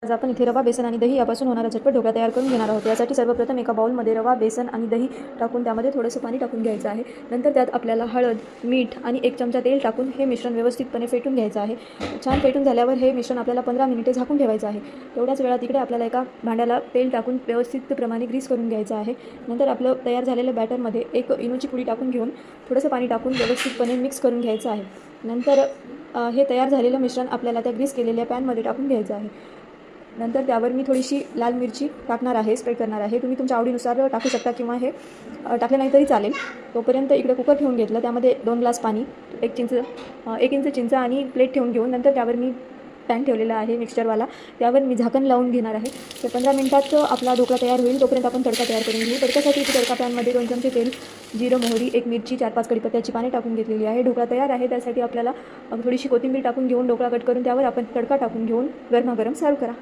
आज आपण इथे रवा, बेसन आणि दही यापासून होणारा झटपट ढोकळा तयार करून घेणार आहोत। यासाठी सर्वप्रथम एका बाउलमध्ये रवा, बेसन आणि दही टाकून त्यामध्ये थोडंसं पाणी टाकून घ्यायचं आहे। नंतर त्यात आपल्याला हळद, मीठ आणि 1 चमचा तेल टाकून हे मिश्रण व्यवस्थितपणे फेटून घ्यायचं आहे। छान फेटून झाल्यावर हे मिश्रण आपल्याला 15 मिनिटे झाकून ठेवायचं आहे। तेवढ्याच वेळात इकडे आपल्याला एका भांड्याला तेल टाकून व्यवस्थित प्रमाणे ग्रीस करून घ्यायचं आहे। नंतर आपलं तयार झालेल्या बॅटरमध्ये 1 इनोची पुडी टाकून घेऊन थोडंसं पाणी टाकून व्यवस्थितपणे मिक्स करून घ्यायचं आहे। नंतर हे तयार झालेलं मिश्रण आपल्याला त्या ग्रीस केलेल्या पॅनमध्ये टाकून घ्यायचं आहे। नंतर त्यावर मी थोडीशी लाल मिरची टाकणार आहे, स्प्रेड करणार आहे। तुम्ही तुमच्या आवडीनुसार टाकू शकता किंवा हे टाकले नाही तरी चालेल। तोपर्यंत इकडे कुकर ठेवून घेतलं, त्यामध्ये 2 ग्लास पाणी, 1 इंच चिंच आणि प्लेट ठेवून घेऊन नंतर त्यावर मी पॅन ठेवलेला आहे मिक्सचरवाला, त्यावर मी झाकण लावून घेणार आहे। तर 15 मिनिटात आपला ढोकळा तयार होईल। तोपर्यंत आपण तडका तयार करून घेऊ। तडक्यासाठी तडका पॅनमध्ये 2 चमचे तेल, जिरं, मोहरी, 1 मिरची, 4-5 कढीपत्त्याची पाने टाकून घेतलेली आहे। ढोकळा तयार आहे। त्यासाठी आपल्याला थोडीशी कोथिंबीर टाकून घेऊन ढोकळा कट करून त्यावर आपण तडका टाकून घेऊन गरमागरम सर्व करा।